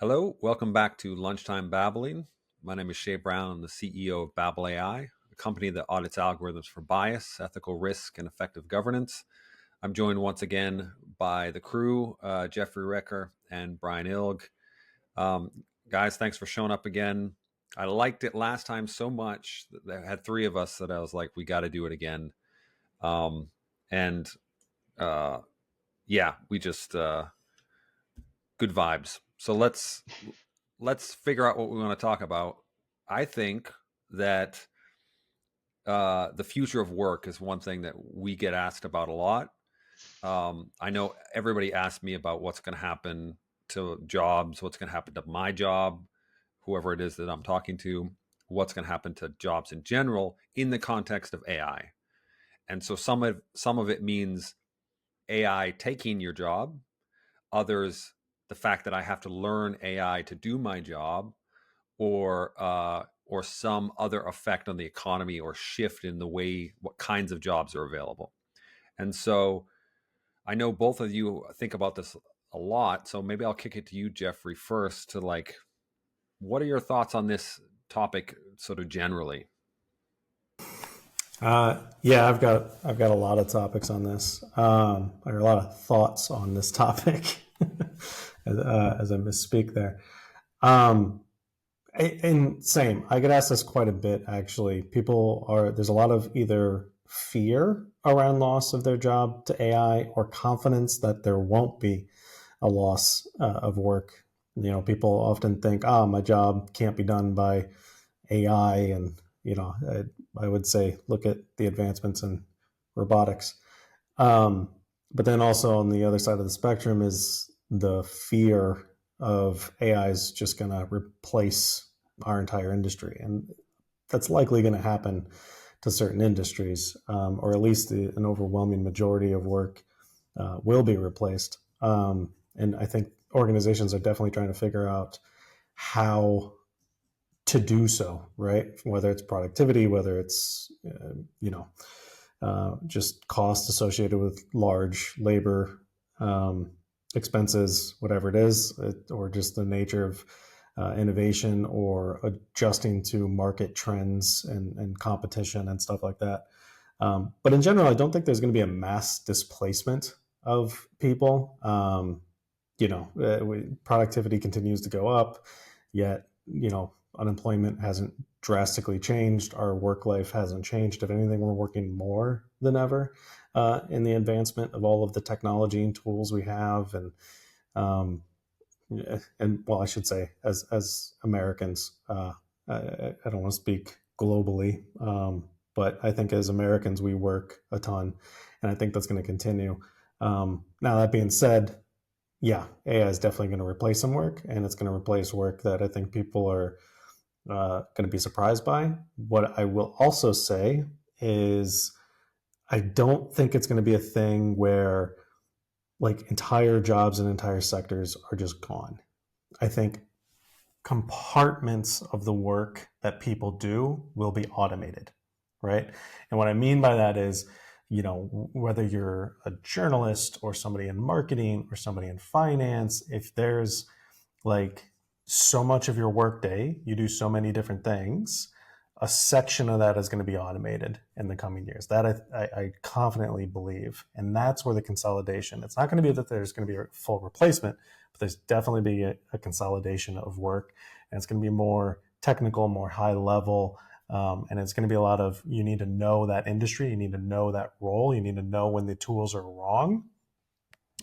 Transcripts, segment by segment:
Hello, welcome back to Lunchtime BABLing. My name is Shea Brown. I'm the CEO of BABL AI, a company that audits algorithms for bias, ethical risk, and effective governance. I'm joined once again by the crew, Jeffery, Recker, and Bryan. Guys, thanks for showing up again. I liked it last time so much that there had three of us that I was like, we got to do it again. And yeah, we just good vibes. So let's figure out what we want to talk about. I think that the future of work is one thing that we get asked about a lot. I know everybody asked me about what's going to happen to jobs, what's going to happen to my job, whoever it is that I'm talking to, what's going to happen to jobs in general in the context of AI. And so some of it means AI taking your job, others the fact that I have to learn AI to do my job, or some other effect on the economy or shift in the way what kinds of jobs are available. And so I know both of you think about this a lot. So maybe I'll kick it to you, Jeffrey, first to like, what are your thoughts on this topic sort of generally? Yeah, I've got a lot of topics on this, or a lot of thoughts on this topic, as I misspeak there. Um, and same, I get asked this quite a bit actually. There's a lot of either fear around loss of their job to AI or confidence that there won't be a loss of work. People often think, "Oh, my job can't be done by AI," and I would say look at the advancements in robotics. Um, but then also on the other side of the spectrum is the fear of AI is just going to replace our entire industry, and that's likely going to happen to certain industries, or at least an overwhelming majority of work will be replaced. And I think organizations are definitely trying to figure out how to do so, right? Whether it's productivity, whether it's just cost associated with large labor expenses, whatever it is, or just the nature of innovation or adjusting to market trends and competition and stuff like that. But in general, I don't think there's going to be a mass displacement of people. Productivity continues to go up, yet unemployment hasn't drastically changed. Our work life hasn't changed. If anything, we're working more than ever in the advancement of all of the technology and tools we have. Um, and well, I should say, as Americans, I don't want to speak globally, but I think as Americans, we work a ton, and I think that's going to continue. Now, that being said, yeah, AI is definitely going to replace some work, and it's going to replace work that I think people are going to be surprised by. What I will also say is I don't think it's going to be a thing where like entire jobs and entire sectors are just gone. I think compartments of the work that people do will be automated, right? And what I mean by that is, whether you're a journalist or somebody in marketing or somebody in finance, if there's like so much of your workday, you do so many different things, a section of that is going to be automated in the coming years. That I confidently believe. And that's where the consolidation, it's not going to be that there's going to be a full replacement, but there's definitely be a consolidation of work. And it's going to be more technical, more high level. And it's going to be a lot of, you need to know that industry, you need to know that role, you need to know when the tools are wrong,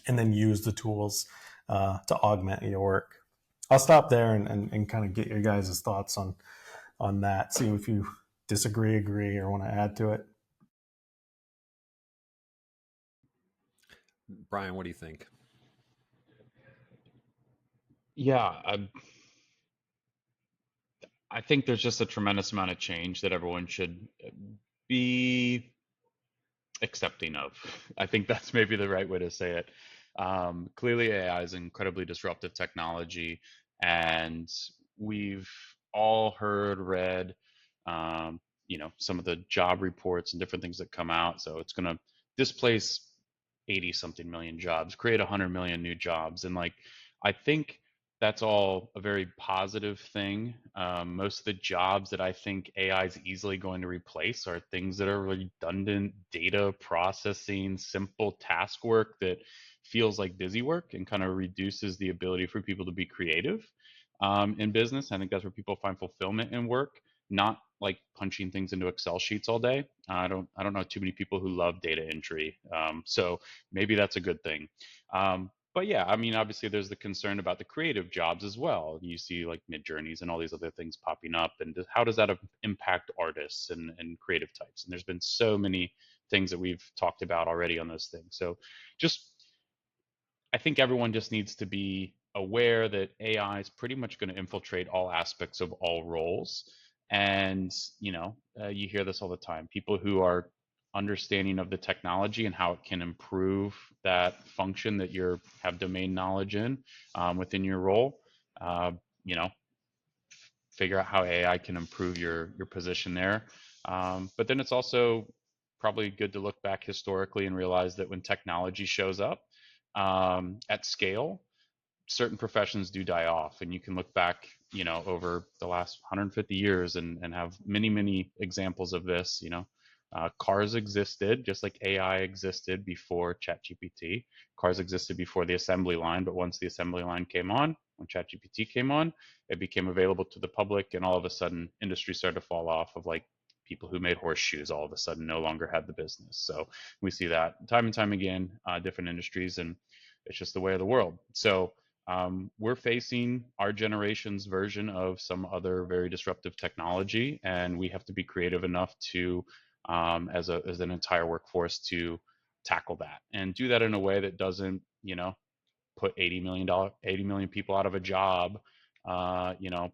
and then use the tools to augment your work. I'll stop there and kind of get your guys' thoughts on that. See if you disagree, agree, or want to add to it. Bryan, what do you think? Yeah, I think there's just a tremendous amount of change that everyone should be accepting of. I think that's maybe the right way to say it. Clearly, AI is incredibly disruptive technology, and we've all heard, read, some of the job reports and different things that come out. So it's going to displace 80 something million jobs, create 100 million new jobs. And like, I think that's all a very positive thing. Most of the jobs that I think AI is easily going to replace are things that are redundant data processing, simple task work that feels like busy work and kind of reduces the ability for people to be creative in business. I think that's where people find fulfillment in work, not like punching things into Excel sheets all day. I don't know too many people who love data entry, so maybe that's a good thing. But yeah, I mean, obviously, there's the concern about the creative jobs as well. You see like Mid Journeys and all these other things popping up, and how does that impact artists and creative types? And there's been so many things that we've talked about already on those things. So, just I think everyone just needs to be aware that AI is pretty much going to infiltrate all aspects of all roles. And, you hear this all the time. People who are understanding of the technology and how it can improve that function that you have domain knowledge in within your role, uh, you know, figure out how AI can improve your position there. But then it's also probably good to look back historically and realize that when technology shows up at scale, certain professions do die off, and you can look back over the last 150 years and have many examples of this. Cars existed just like AI existed before ChatGPT. Cars existed before the assembly line, but once the assembly line came on, when ChatGPT came on, it became available to the public, and all of a sudden industry started to fall off of like people who made horseshoes all of a sudden no longer had the business. So we see that time and time again, different industries, and it's just the way of the world. So we're facing our generation's version of some other very disruptive technology, and we have to be creative enough to, as an entire workforce, to tackle that and do that in a way that doesn't, put $80 million people out of a job,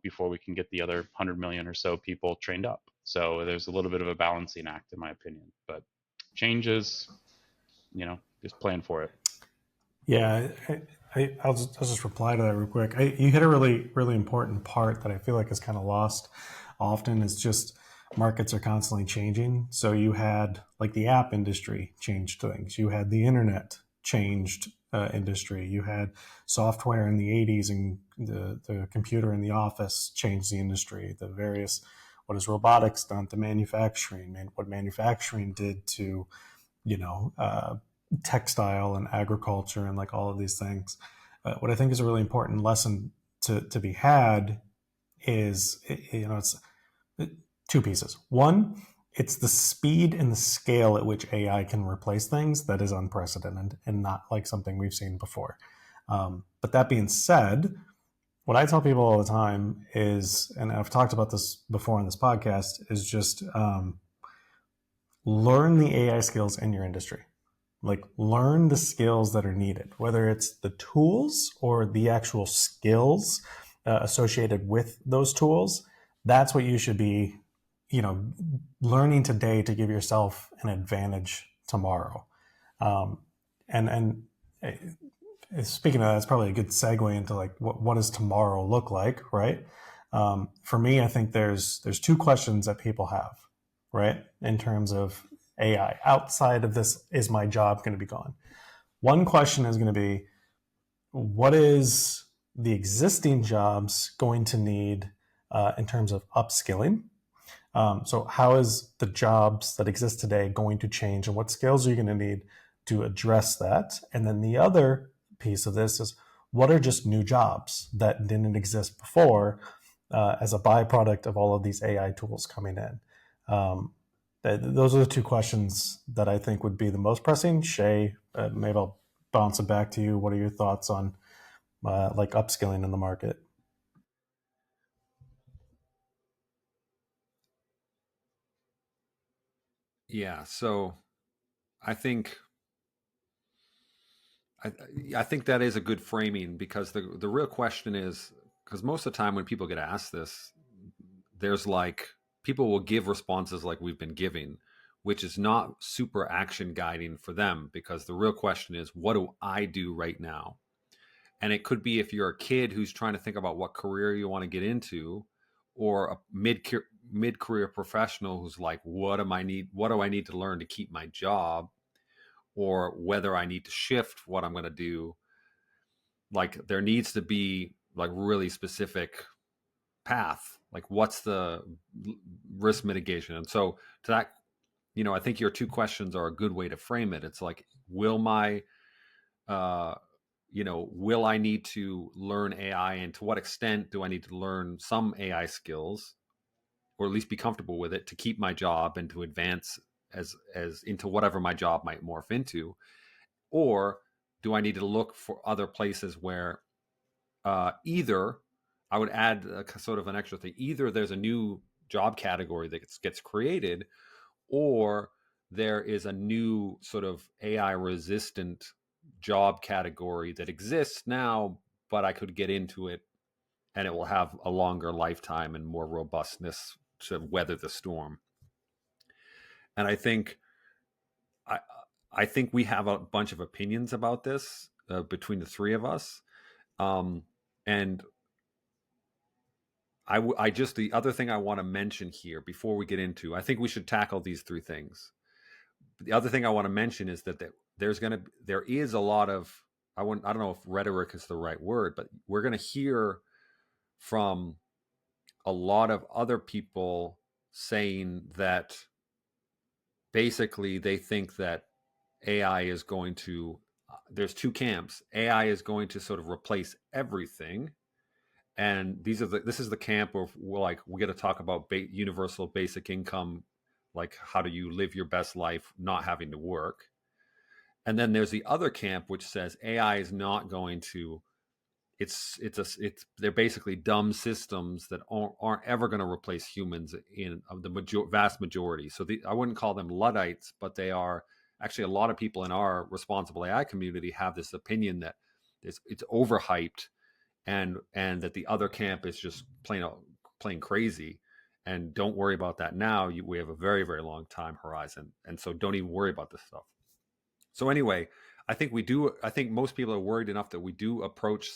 before we can get the other 100 million or so people trained up. So there's a little bit of a balancing act, in my opinion. But changes, just plan for it. Yeah, I'll just reply to that real quick. You hit a really important part that I feel like is kind of lost often. Is just markets are constantly changing. So you had like the app industry changed things. You had the internet changed industry. You had software in the 80s, and the computer in the office changed the industry. The various, what has robotics done to manufacturing, and what manufacturing did to, you know, textile and agriculture and like all of these things. What I think is a really important lesson to be had is, it's two pieces. One, it's the speed and the scale at which AI can replace things that is unprecedented and not like something we've seen before. But that being said, what I tell people all the time is, and I've talked about this before on this podcast, is just learn the AI skills in your industry. Like, learn the skills that are needed, whether it's the tools or the actual skills associated with those tools. That's what you should be, learning today to give yourself an advantage tomorrow. And speaking of that, it's probably a good segue into like what does tomorrow look like, right? For me, I think there's two questions that people have, right, in terms of AI. Outside of this, is my job going to be gone? One question is going to be, what is the existing jobs going to need in terms of upskilling? So how is the jobs that exist today going to change, and what skills are you going to need to address that? And then the other piece of this is, what are just new jobs that didn't exist before as a byproduct of all of these AI tools coming in? Those are the two questions that I think would be the most pressing. Shea, maybe I'll bounce it back to you. What are your thoughts on like upskilling in the market? Yeah, so I think I, I think that is a good framing, because the real question is, because most of the time when people get asked this, there's like, people will give responses like we've been giving, which is not super action guiding for them, because the real question is, what do I do right now? And it could be, if you're a kid who's trying to think about what career you want to get into, or a mid career professional who's like, what do I need to learn to keep my job, or whether I need to shift what I'm going to do. Like, there needs to be like really specific path. Like, what's the risk mitigation? And so to that, I think your two questions are a good way to frame it. It's like, will I need to learn AI, and to what extent do I need to learn some AI skills, or at least be comfortable with it, to keep my job and to advance as into whatever my job might morph into? Or do I need to look for other places where either I would add sort of an extra thing, either there's a new job category that gets created, or there is a new sort of AI resistant job category that exists now, but I could get into it and it will have a longer lifetime and more robustness to weather the storm. And I think we have a bunch of opinions about this between the three of us. And the other thing I want to mention here before we get into, I think we should tackle these three things. The other thing I want to mention is that there is a lot of, I don't know if rhetoric is the right word, but we're going to hear from a lot of other people saying that basically they think that AI is going to, there's two camps. AI is going to sort of replace everything. And this is the camp of, like, we got to talk about universal basic income, like how do you live your best life not having to work. And then there's the other camp which says AI is not going to, they're basically dumb systems that aren't ever going to replace humans in the vast majority. So I wouldn't call them Luddites, but they are actually, a lot of people in our responsible AI community have this opinion that it's overhyped, and that the other camp is just plain crazy, and don't worry about that now. We have a very, very long time horizon, and so don't even worry about this stuff. So anyway, I think most people are worried enough that we do approach,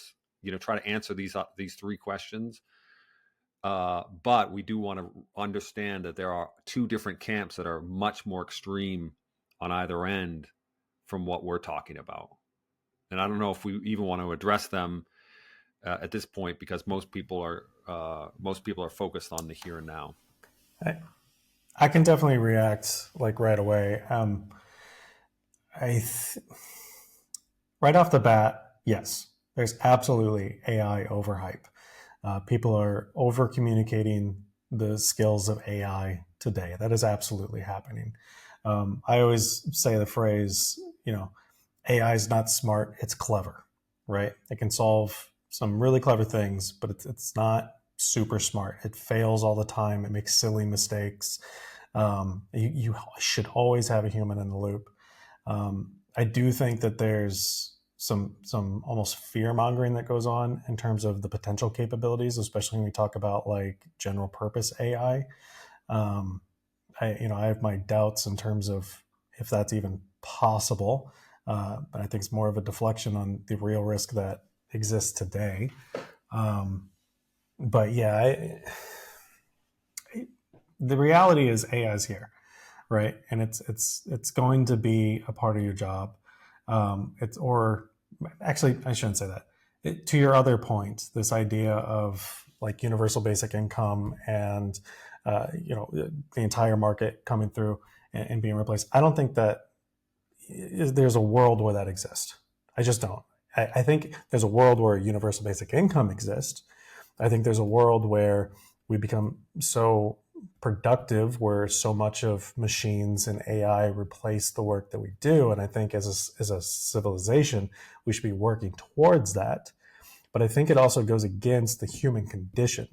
try to answer these three questions. But we do want to understand that there are two different camps that are much more extreme on either end from what we're talking about. And I don't know if we even want to address them at this point, because most people are focused on the here and now. I can definitely react like right away. Right off the bat, yes, there's absolutely AI overhype. People are over communicating the skills of AI today. That is absolutely happening. I always say the phrase, AI is not smart, it's clever, right? It can solve some really clever things, but it's not super smart. It fails all the time. It makes silly mistakes. You should always have a human in the loop. I do think that there's some almost fear mongering that goes on in terms of the potential capabilities, especially when we talk about like general purpose AI. I have my doubts in terms of if that's even possible, but I think it's more of a deflection on the real risk that exists today. But yeah, the reality is AI is here, right? And it's going to be a part of your job. Actually, I shouldn't say that. To your other point, this idea of like universal basic income and the entire market coming through and being replaced. I don't think that there's a world where that exists. I just don't. I think there's a world where universal basic income exists. I think there's a world where we become so productive, where so much of machines and AI replace the work that we do. And I think as a civilization, we should be working towards that. But I think it also goes against the human condition.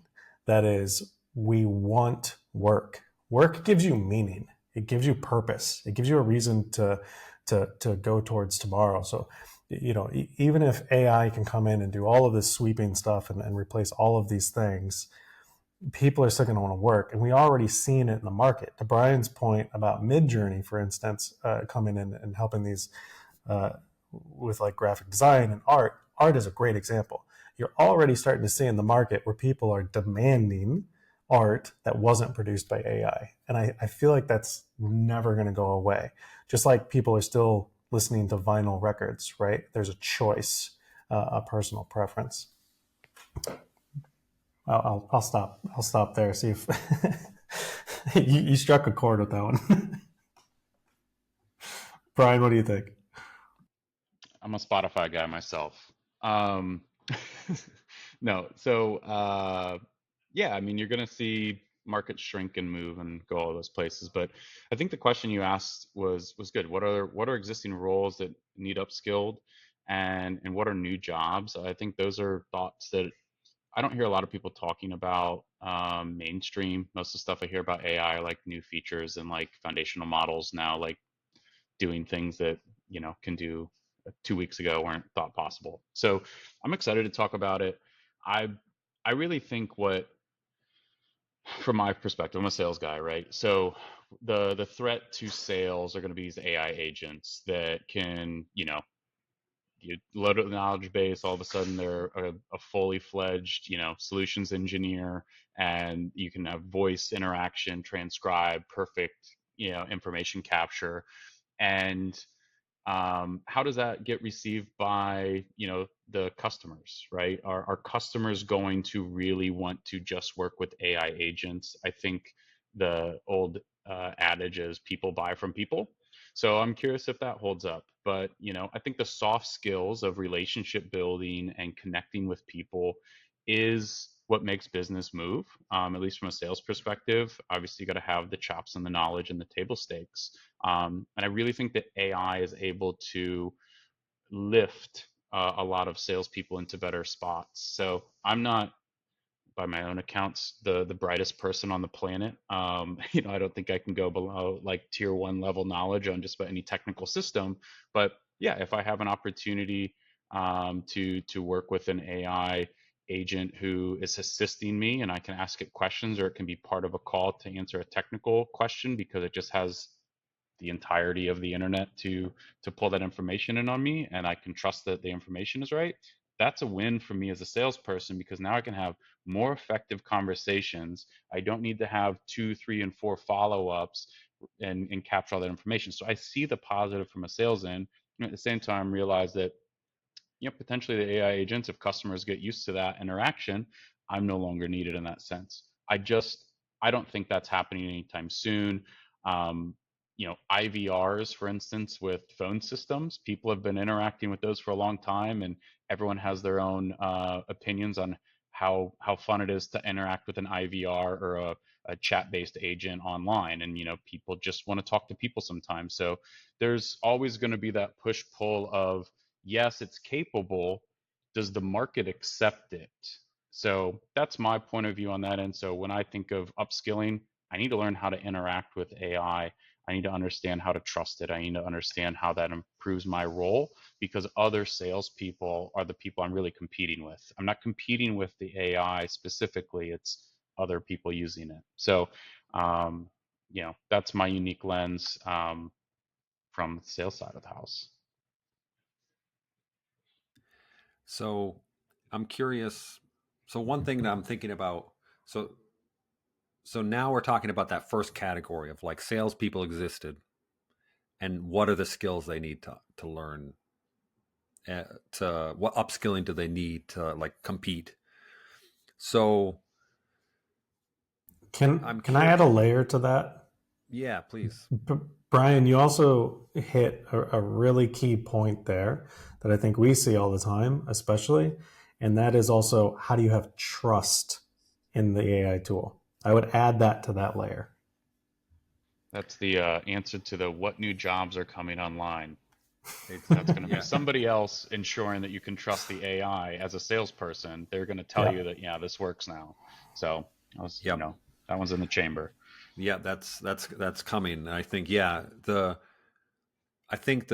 That is, we want work. Work gives you meaning. It gives you purpose. It gives you a reason to go towards tomorrow. So, even if AI can come in and do all of this sweeping stuff and replace all of these things, people are still going to want to work. And we already seen it in the market. To Bryan's point about Midjourney, for instance, coming in and helping these with like graphic design and art. Art is a great example. You're already starting to see in the market where people are demanding art that wasn't produced by AI. And I feel like that's never going to go away. Just like people are still listening to vinyl records, right? There's a choice, a personal preference. I'll stop. I'll stop there. See if you struck a chord with that one. Bryan, what do you think? I'm a Spotify guy myself. Um, no, so yeah, I mean, you're going to see markets shrink and move and go all those places. But I think the question you asked was good. What are existing roles that need upskilled, and what are new jobs? I think those are thoughts that I don't hear a lot of people talking about mainstream. Most of the stuff I hear about AI, like new features and like foundational models now, like doing things that can do 2 weeks ago weren't thought possible. So I'm excited to talk about it. I I really think what, from my perspective, I'm a sales guy, right? So the threat to sales are going to be these AI agents that can, you load up the knowledge base, all of a sudden they're a fully fledged, solutions engineer, and you can have voice interaction, transcribe, perfect, information capture. And how does that get received by the customers, right? Are customers going to really want to just work with AI agents? I think the old adage is people buy from people. So I'm curious if that holds up. But I think the soft skills of relationship building and connecting with people is what makes business move, at least from a sales perspective. Obviously, you got to have the chops and the knowledge and the table stakes. And I really think that AI is able to lift a lot of salespeople into better spots. So I'm not, by my own accounts, the brightest person on the planet. I don't think I can go below like tier one level knowledge on just about any technical system. But yeah, if I have an opportunity to work with an AI agent who is assisting me, and I can ask it questions, or it can be part of a call to answer a technical question because it just has the entirety of the internet to pull that information in on me, and I can trust that the information is right. That's a win for me as a salesperson, because now I can have more effective conversations. I don't need to have 2, 3, and 4 follow-ups and capture all that information. So I see the positive from a sales end, and at the same time realize that potentially the AI agents, if customers get used to that interaction, I'm no longer needed in that sense. I don't think that's happening anytime soon. IVRs, for instance, with phone systems, people have been interacting with those for a long time, and everyone has their own opinions on how fun it is to interact with an IVR or a chat-based agent online. And people just want to talk to people sometimes. So there's always going to be that push-pull of, yes, it's capable. Does the market accept it? So that's my point of view on that. And so when I think of upskilling, I need to learn how to interact with AI. I need to understand how to trust it. I need to understand how that improves my role, because other salespeople are the people I'm really competing with. I'm not competing with the AI specifically, it's other people using it. So, that's my unique lens from the sales side of the house. So I'm curious. So one thing that I'm thinking about, so now we're talking about that first category of like salespeople existed, and what are the skills they need to learn, to what upskilling do they need to like compete. So Can I add a layer to that? Yeah, please. Bryan, you also hit a really key point there that I think we see all the time, especially, and that is also, how do you have trust in the AI tool? I would add that to that layer. That's the answer to the what new jobs are coming online. That's going to be Yeah. somebody else ensuring that you can trust the AI as a salesperson. They're going to tell Yeah. you that, yeah, this works now. So, Yep. that one's in the chamber. Yeah, that's coming. I think, yeah, I think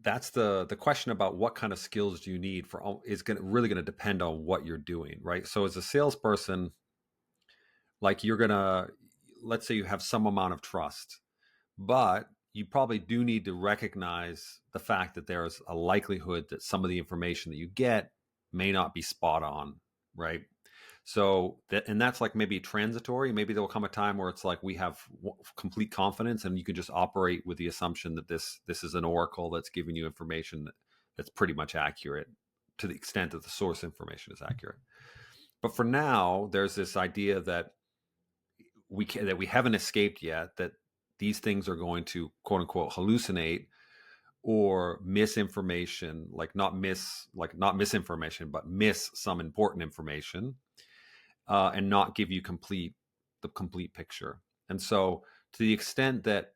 that's the question about what kind of skills do you need for is really going to depend on what you're doing, right? So as a salesperson, like let's say you have some amount of trust, but you probably do need to recognize the fact that there's a likelihood that some of the information that you get may not be spot on, right? So and that's like maybe transitory. Maybe there will come a time where it's like we have complete confidence, and you can just operate with the assumption that this is an oracle that's giving you information that's pretty much accurate to the extent that the source information is accurate. But for now, there's this idea that we haven't escaped yet, that these things are going to quote unquote hallucinate or misinformation, like not misinformation, but miss some important information, and not give you the complete picture. And so, to the extent that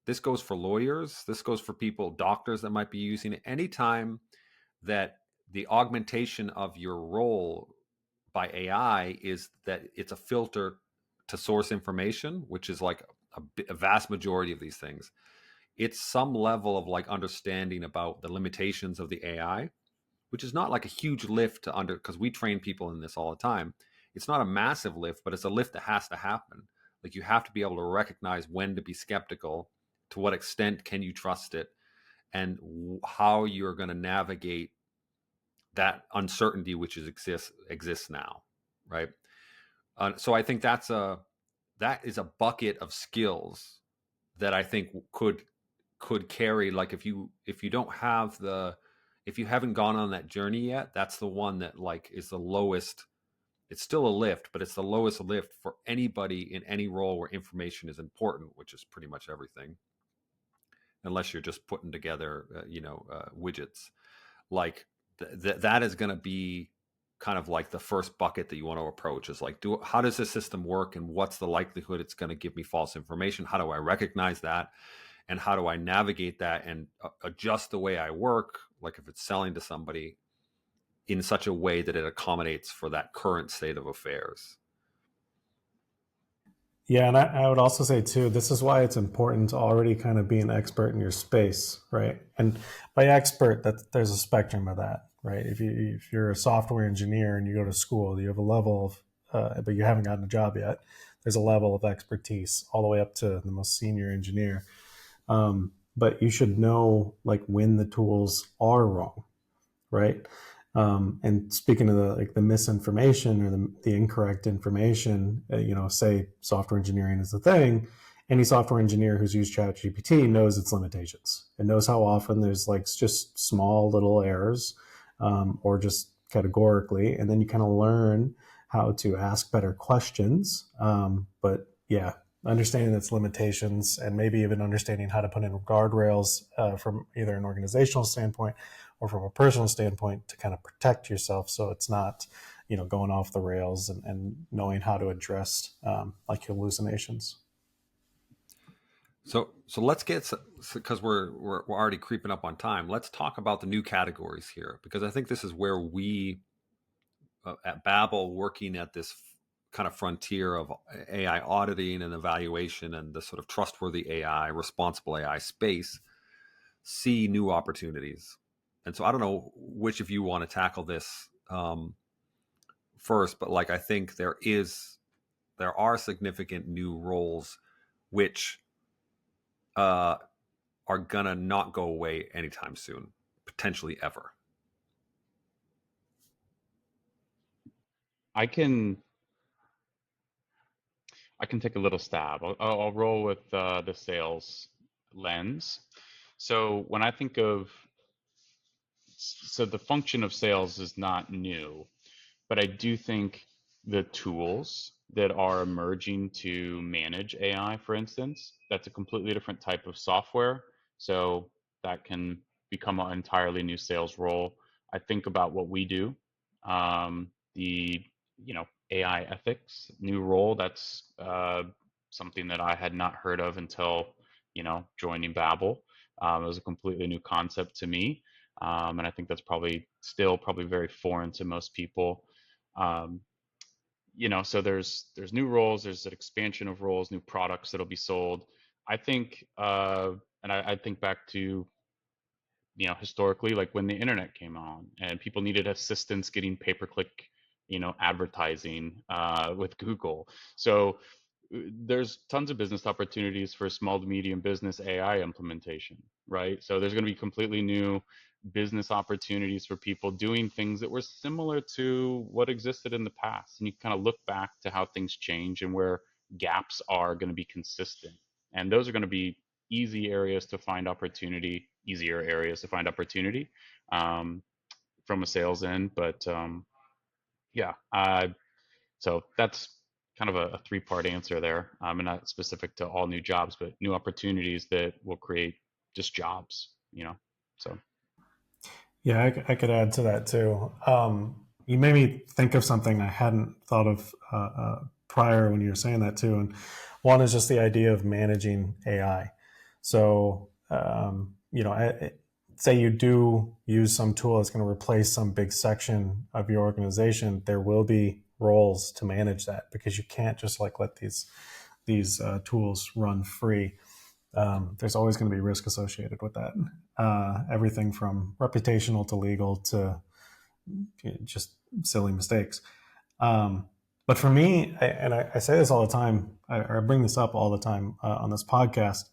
this goes for lawyers, this goes for people, doctors that might be using it, anytime that the augmentation of your role by AI is that it's a filter to source information, which is like a vast majority of these things. It's some level of like understanding about the limitations of the AI, which is not like a huge lift to because we train people in this all the time. It's not a massive lift, but it's a lift that has to happen. Like you have to be able to recognize when to be skeptical, to what extent can you trust it, and how you're going to navigate that uncertainty which exists now, right? So I think that is a bucket of skills that I think could carry. Like if you don't have if you haven't gone on that journey yet, that's the one that like is the lowest. It's still a lift, but it's the lowest lift for anybody in any role where information is important, which is pretty much everything, unless you're just putting together widgets. Like that is going to be kind of like the first bucket that you want to approach, is like, how does this system work, and what's the likelihood it's going to give me false information? How do I recognize that, and how do I navigate that and adjust the way I work, like if it's selling to somebody, in such a way that it accommodates for that current state of affairs? Yeah, and I would also say too, this is why it's important to already kind of be an expert in your space, right? And by expert, that there's a spectrum of that, right? If you're a software engineer and you go to school, you have a level of, but you haven't gotten a job yet. There's a level of expertise all the way up to the most senior engineer. But you should know like when the tools are wrong, right? And speaking of the misinformation or the incorrect information, say software engineering is the thing. Any software engineer who's used ChatGPT knows its limitations and knows how often there's like just small little errors, or just categorically, and then you kind of learn how to ask better questions. But yeah, understanding its limitations and maybe even understanding how to put in guardrails from either an organizational standpoint or from a personal standpoint to kind of protect yourself so it's not going off the rails, and knowing how to address like hallucinations. So let's get, because we're already creeping up on time. Let's talk about the new categories here, because I think this is where we at BABL, working at this kind of frontier of AI auditing and evaluation and the sort of trustworthy AI, responsible AI space, see new opportunities. And so I don't know which of you want to tackle this first, but like I think there are significant new roles which are gonna not go away anytime soon, potentially ever. I can take a little stab. I'll roll with the sales lens. So when I think of, so the function of sales is not new, but I do think the tools that are emerging to manage AI, for instance, that's a completely different type of software. So that can become an entirely new sales role. I think about what we do, the AI ethics new role. That's something that I had not heard of until joining BABL. It was a completely new concept to me, and I think that's probably very foreign to most people. Um, so there's new roles, there's an expansion of roles, new products that'll be sold. I think, and I think back to historically, like when the internet came on and people needed assistance getting pay-per-click advertising with Google. So there's tons of business opportunities for small to medium business AI implementation, right? So there's going to be completely new business opportunities for people doing things that were similar to what existed in the past. And you kind of look back to how things change and where gaps are going to be consistent. And those are going to be easier areas to find opportunity. Um, from a sales end, but yeah, so that's kind of a three-part answer there, and not specific to all new jobs, but new opportunities that will create just jobs, so. Yeah, I could add to that too. You made me think of something I hadn't thought of prior when you were saying that too. And one is just the idea of managing AI. So, say you do use some tool that's going to replace some big section of your organization, there will be roles to manage that, because you can't just like let these tools run free. There's always going to be risk associated with that. Everything from reputational to legal to just silly mistakes. But for me, I say this all the time, or I bring this up all the time on this podcast,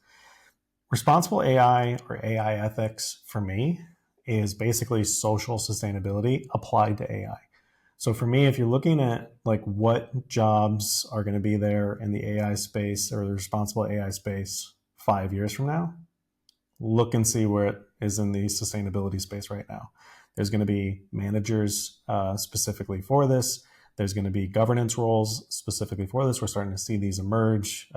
responsible AI or AI ethics for me is basically social sustainability applied to AI. So for me, if you're looking at like what jobs are going to be there in the AI space or the responsible AI space 5 years from now, look and see where it is in the sustainability space right now. There's going to be managers specifically for this. There's going to be governance roles specifically for this. We're starting to see these emerge.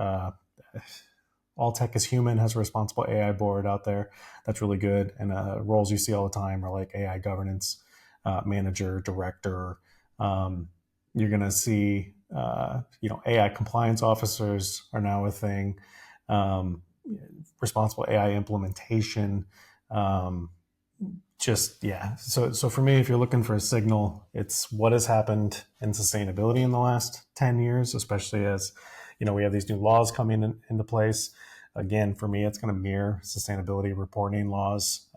All Tech is Human has a responsible AI board out there. That's really good. And roles you see all the time are like AI governance manager, director. You're going to see, AI compliance officers are now a thing. Responsible AI implementation. So for me, if you're looking for a signal, it's what has happened in sustainability in the last 10 years, especially as we have these new laws coming into place. Again, for me, it's going to mirror sustainability reporting laws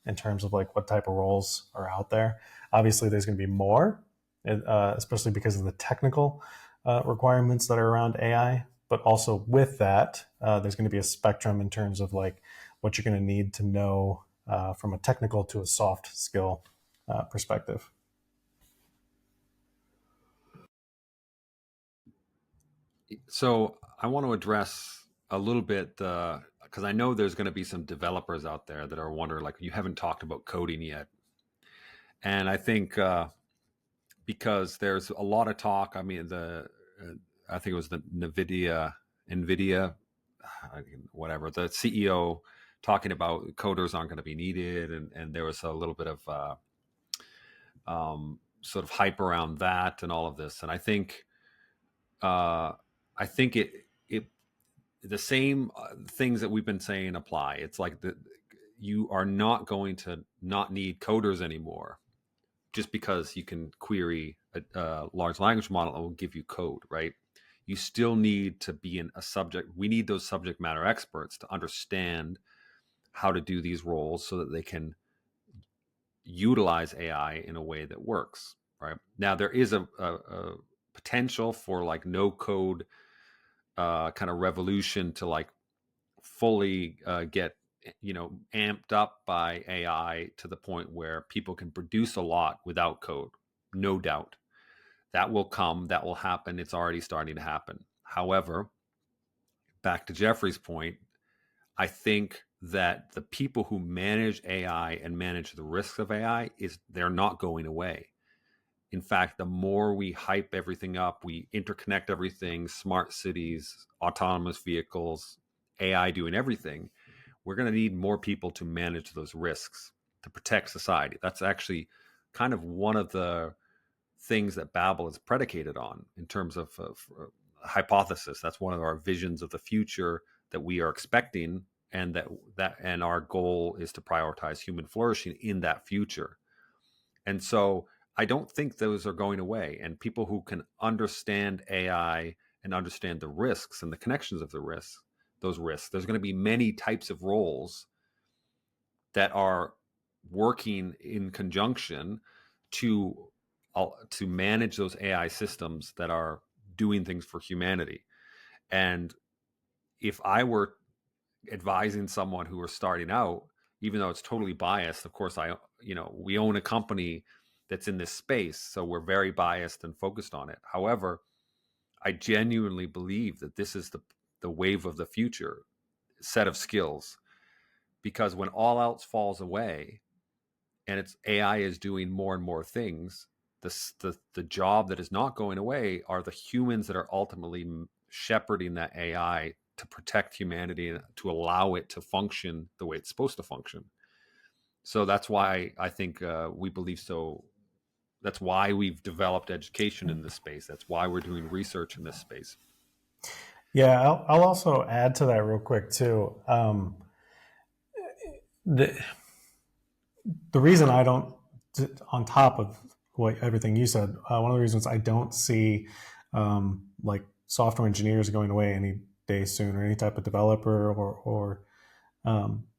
in terms of like what type of roles are out there. Obviously, there's going to be more, especially because of the technical requirements that are around AI. But also with that, there's going to be a spectrum in terms of like what you're going to need to know from a technical to a soft skill perspective. So I want to address a little bit because I know there's going to be some developers out there that are wondering, like, you haven't talked about coding yet. And I think because there's a lot of talk. I mean, I think it was the NVIDIA, whatever, the CEO talking about coders aren't going to be needed, and there was a little bit of sort of hype around that and all of this. And I think it the same things that we've been saying apply. It's like you are not going to not need coders anymore just because you can query a large language model and will give you code, right? You still need to be in a subject. We need those subject matter experts to understand how to do these roles so that they can utilize AI in a way that works, right? Now, there is a potential for like no code kind of revolution to like fully get amped up by AI to the point where people can produce a lot without code. No doubt that will come, that will happen. It's already starting to happen. However, back to Jeffrey's point, I think that the people who manage AI and manage the risks of AI they're not going away. In fact, the more we hype everything up, we interconnect everything, smart cities, autonomous vehicles, AI doing everything, we're going to need more people to manage those risks, to protect society. That's actually kind of one of the things that BABL is predicated on in terms of hypothesis. That's one of our visions of the future that we are expecting, and and our goal is to prioritize human flourishing in that future. And so I don't think those are going away. And people who can understand AI and understand the risks and the connections of those risks, there's going to be many types of roles that are working in conjunction to manage those AI systems that are doing things for humanity. And if I were advising someone who are starting out, even though it's totally biased, of course, we own a company that's in this space, so we're very biased and focused on it. However, I genuinely believe that this is the wave of the future set of skills, because when all else falls away, and it's AI is doing more and more things. The job that is not going away are the humans that are ultimately shepherding that AI to protect humanity and to allow it to function the way it's supposed to function. So that's why I think we believe so. That's why we've developed education in this space. That's why we're doing research in this space. Yeah, I'll also add to that real quick too. The reason I don't, on top of what everything you said, one of the reasons I don't see like software engineers going away any day soon, or any type of developer, or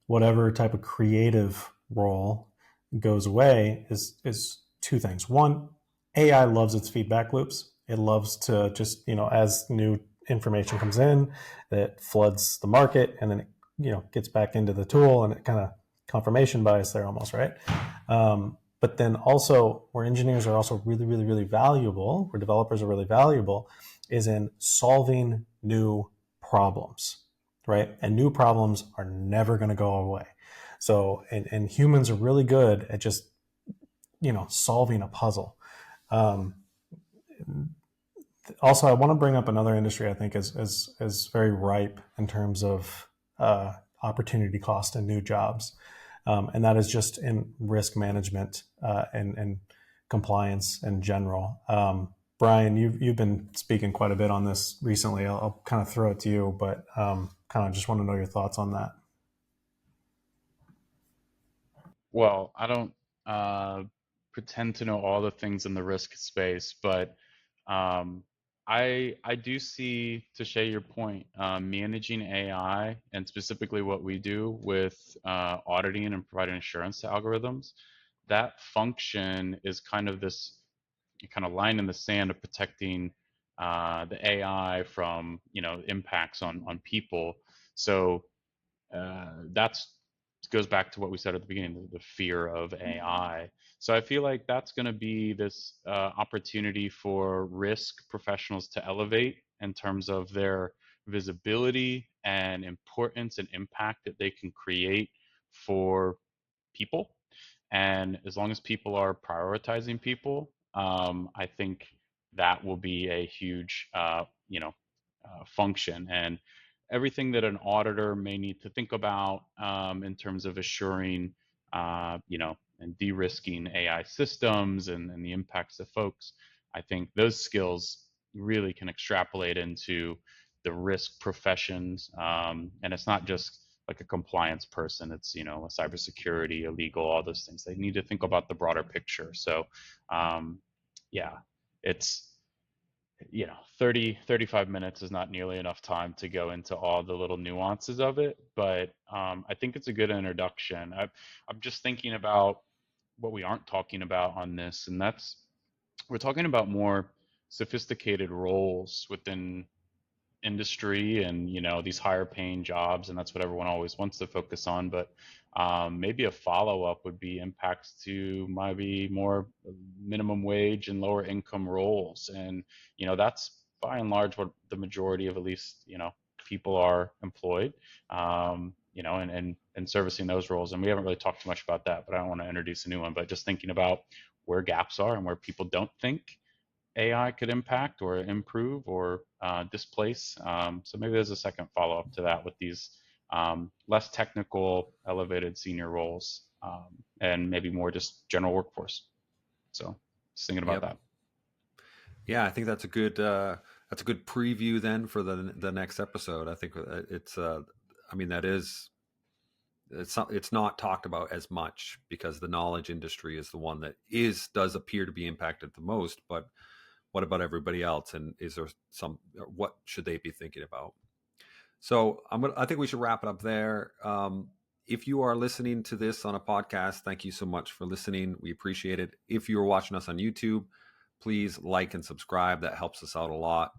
whatever type of creative role goes away, is two things. One, AI loves its feedback loops. It loves to just, as new information comes in, it floods the market, and then it, gets back into the tool, and it kind of confirmation bias there almost, right? But then also, where engineers are also really, really, really valuable, where developers are really valuable, is in solving new problems, right? And new problems are never going to go away. So, and humans are really good at just, solving a puzzle. Also, I want to bring up another industry I think is very ripe in terms of opportunity cost and new jobs. And that is just in risk management and compliance in general. Bryan, you've been speaking quite a bit on this recently. I'll kind of throw it to you, but kind of just want to know your thoughts on that. Well, I don't pretend to know all the things in the risk space, but um, I do see, to share your point, managing AI, and specifically what we do with auditing and providing assurance to algorithms. That function is kind of this kind of line in the sand of protecting the AI from impacts on people. So that's goes back to what we said at the beginning, the fear of AI. So I feel like that's going to be this opportunity for risk professionals to elevate in terms of their visibility and importance and impact that they can create for people. And as long as people are prioritizing people, I think that will be a huge, function. And everything that an auditor may need to think about in terms of assuring, and de-risking AI systems and the impacts to folks, I think those skills really can extrapolate into the risk professions. And it's not just like a compliance person. It's, a cybersecurity, a legal, all those things. They need to think about the broader picture. So, yeah, it's, 35 minutes is not nearly enough time to go into all the little nuances of it, but I think it's a good introduction. I'm just thinking about what we aren't talking about on this, and that's, we're talking about more sophisticated roles within industry, and these higher paying jobs, and that's what everyone always wants to focus on. But maybe a follow-up would be impacts to maybe more minimum wage and lower income roles. And that's by and large what the majority of, at least, people are employed, and servicing those roles. And we haven't really talked too much about that, but I don't want to introduce a new one. But just thinking about where gaps are and where people don't think AI could impact or improve or displace. So maybe there's a second follow-up to that with these less technical, elevated senior roles, and maybe more just general workforce. So just thinking about that. Yeah, I think that's a good preview then for the next episode. I think it's it's not talked about as much because the knowledge industry is the one that does appear to be impacted the most. But what about everybody else? And is there what should they be thinking about? So I think we should wrap it up there. If you are listening to this on a podcast, thank you so much for listening. We appreciate it. If you are watching us on YouTube, please like and subscribe. That helps us out a lot.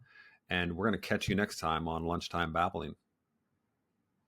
And we're going to catch you next time on Lunchtime Babbling.